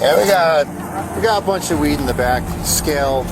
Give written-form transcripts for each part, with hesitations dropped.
Yeah, we got a bunch of weed in the back. Scale.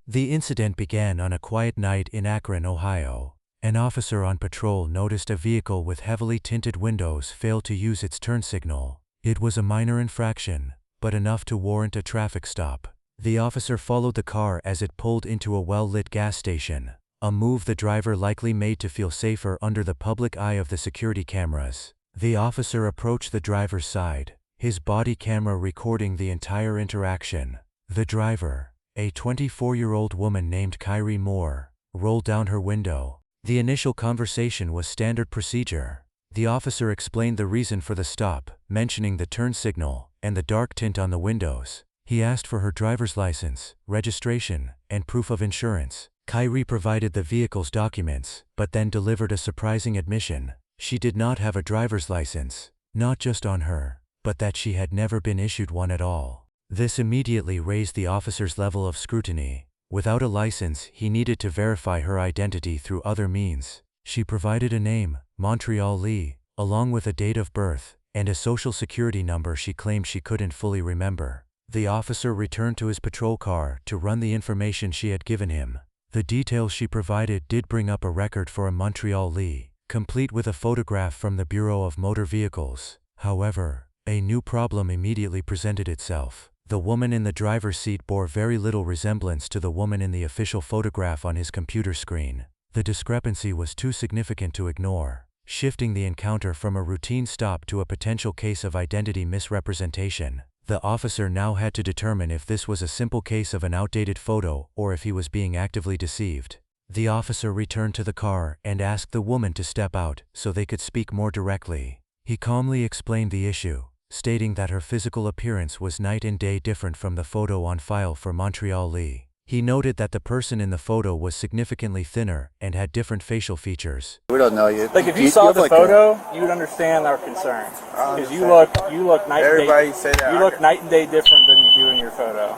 The incident began on a quiet night in Akron, Ohio. An officer on patrol noticed a vehicle with heavily tinted windows fail to use its turn signal. It was a minor infraction, but enough to warrant a traffic stop. The officer followed the car as it pulled into a well-lit gas station, a move the driver likely made to feel safer under the public eye of the security cameras. The officer approached the driver's side, his body camera recording the entire interaction. The driver, a 24-year-old woman named Kyrie Moore, rolled down her window. The initial conversation was standard procedure. The officer explained the reason for the stop, mentioning the turn signal and the dark tint on the windows. He asked for her driver's license, registration, and proof of insurance. Kyrie provided the vehicle's documents, but then delivered a surprising admission. She did not have a driver's license, not just on her, but that she had never been issued one at all. This immediately raised the officer's level of scrutiny. Without a license, he needed to verify her identity through other means. She provided a name, Montreal Lee, along with a date of birth, and a social security number she claimed she couldn't fully remember. The officer returned to his patrol car to run the information she had given him. The details she provided did bring up a record for a Montreal Lee, complete with a photograph from the Bureau of Motor Vehicles. However, a new problem immediately presented itself. The woman in the driver's seat bore very little resemblance to the woman in the official photograph on his computer screen. The discrepancy was too significant to ignore, shifting the encounter from a routine stop to a potential case of identity misrepresentation. The officer now had to determine if this was a simple case of an outdated photo or if he was being actively deceived. The officer returned to the car and asked the woman to step out so they could speak more directly. He calmly explained the issue, stating that her physical appearance was night and day different from the photo on file for Montreal Lee. He noted that the person in the photo was significantly thinner and had different facial features. We don't know you. Like if you saw the photo, you would understand our concern. Because you look night and day. Everybody say that. You look night and day different than you do in your photo.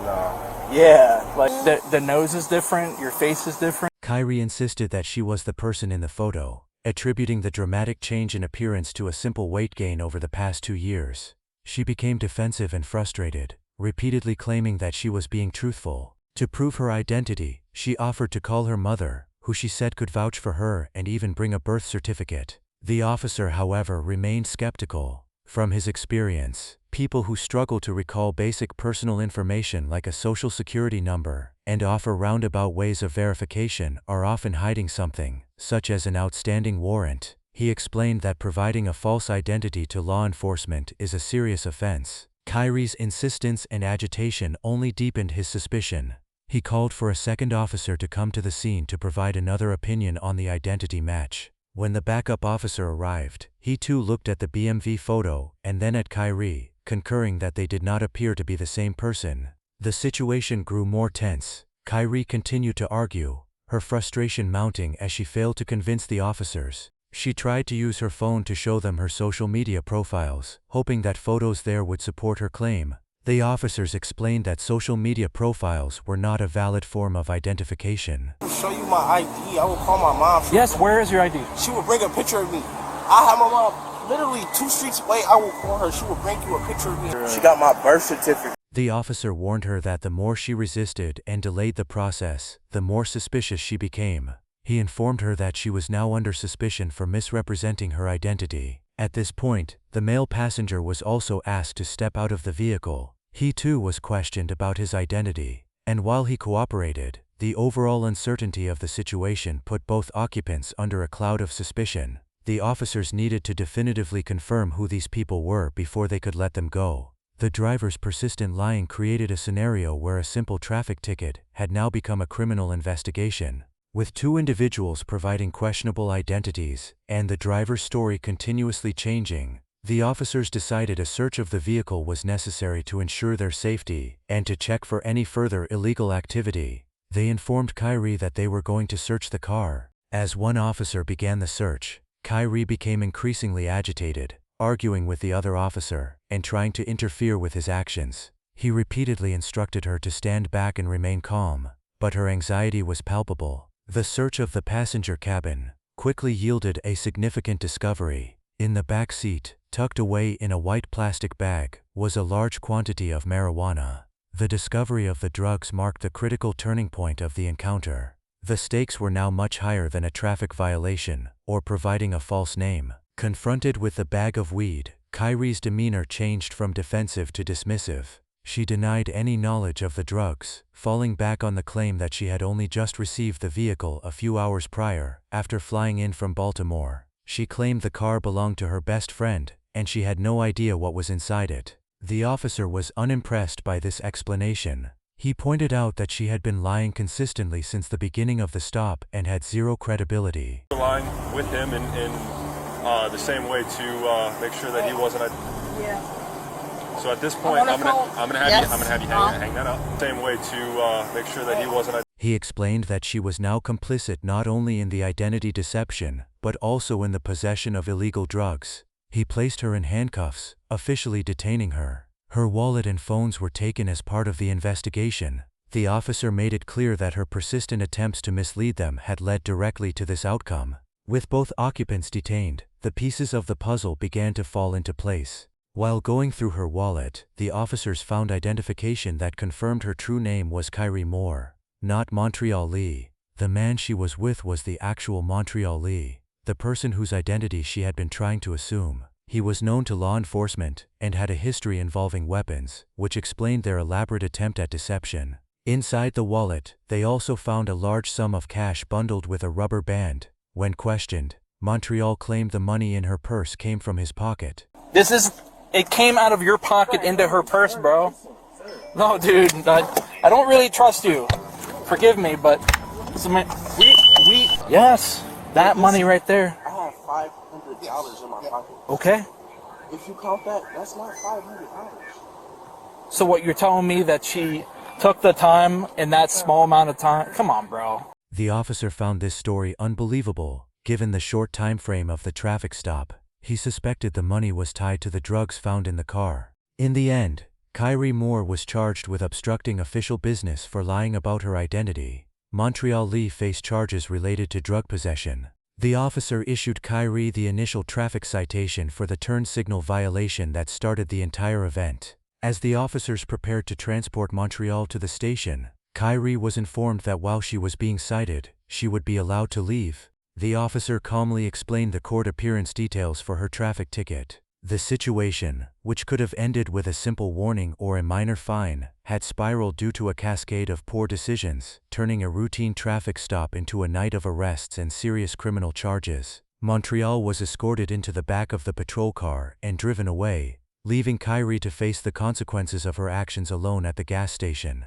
No. Yeah, like the nose is different, your face is different. Kyrie insisted that she was the person in the photo, attributing the dramatic change in appearance to a simple weight gain over the past 2 years. She became defensive and frustrated, repeatedly claiming that she was being truthful. To prove her identity, she offered to call her mother, who she said could vouch for her and even bring a birth certificate. The officer, however, remained skeptical. From his experience, people who struggle to recall basic personal information like a social security number and offer roundabout ways of verification are often hiding something, such as an outstanding warrant. He explained that providing a false identity to law enforcement is a serious offense. Kyrie's insistence and agitation only deepened his suspicion. He called for a second officer to come to the scene to provide another opinion on the identity match. When the backup officer arrived, he too looked at the BMV photo and then at Kyrie, concurring that they did not appear to be the same person. The situation grew more tense. Kyrie continued to argue, her frustration mounting as she failed to convince the officers. She tried to use her phone to show them her social media profiles, hoping that photos there would support her claim. The officers explained that social media profiles were not a valid form of identification. I will show you my ID. I will call my mom. Yes, where is your ID? She will bring a picture of me. I have my mom literally 2 streets away. I will call her. She will bring you a picture of me. She got my birth certificate. The officer warned her that the more she resisted and delayed the process, the more suspicious she became. He informed her that she was now under suspicion for misrepresenting her identity. At this point, the male passenger was also asked to step out of the vehicle. He too was questioned about his identity, and while he cooperated, the overall uncertainty of the situation put both occupants under a cloud of suspicion. The officers needed to definitively confirm who these people were before they could let them go. The driver's persistent lying created a scenario where a simple traffic ticket had now become a criminal investigation. With 2 individuals providing questionable identities and the driver's story continuously changing, the officers decided a search of the vehicle was necessary to ensure their safety and to check for any further illegal activity. They informed Kyrie that they were going to search the car. As one officer began the search, Kyrie became increasingly agitated, arguing with the other officer and trying to interfere with his actions. He repeatedly instructed her to stand back and remain calm, but her anxiety was palpable. The search of the passenger cabin quickly yielded a significant discovery. In the back seat, tucked away in a white plastic bag, was a large quantity of marijuana. The discovery of the drugs marked the critical turning point of the encounter. The stakes were now much higher than a traffic violation or providing a false name. Confronted with the bag of weed, Kyrie's demeanor changed from defensive to dismissive. She denied any knowledge of the drugs, falling back on the claim that she had only just received the vehicle a few hours prior, after flying in from Baltimore. She claimed the car belonged to her best friend, and she had no idea what was inside it. The officer was unimpressed by this explanation. He pointed out that she had been lying consistently since the beginning of the stop and had zero credibility. Lying with him in the same way to make sure that he wasn't. Yeah. So at this point, I'm gonna have you hang that up. Same way to make sure that he wasn't. He explained that she was now complicit not only in the identity deception, but also in the possession of illegal drugs. He placed her in handcuffs, officially detaining her. Her wallet and phones were taken as part of the investigation. The officer made it clear that her persistent attempts to mislead them had led directly to this outcome. With both occupants detained, the pieces of the puzzle began to fall into place. While going through her wallet, the officers found identification that confirmed her true name was Kyrie Moore, not Montreal Lee. The man she was with was the actual Montreal Lee, the person whose identity she had been trying to assume. He was known to law enforcement and had a history involving weapons, which explained their elaborate attempt at deception. Inside the wallet, they also found a large sum of cash bundled with a rubber band. When questioned, Montreal claimed the money in her purse came from his pocket. It came out of your pocket into her purse, bro. No, dude, I don't really trust you. Forgive me, but yes, that money right there. I have $500 in my pocket. Okay. If you count that, that's not $500. So what you're telling me that she took the time in that small amount of time? Come on, bro. The officer found this story unbelievable, given the short time frame of the traffic stop. He suspected the money was tied to the drugs found in the car. In the end, Kyrie Moore was charged with obstructing official business for lying about her identity. Montreal Lee faced charges related to drug possession. The officer issued Kyrie the initial traffic citation for the turn signal violation that started the entire event. As the officers prepared to transport Montreal to the station, Kyrie was informed that while she was being cited, she would be allowed to leave. The officer calmly explained the court appearance details for her traffic ticket. The situation, which could have ended with a simple warning or a minor fine, had spiraled due to a cascade of poor decisions, turning a routine traffic stop into a night of arrests and serious criminal charges. Montreal was escorted into the back of the patrol car and driven away, leaving Kyrie to face the consequences of her actions alone at the gas station.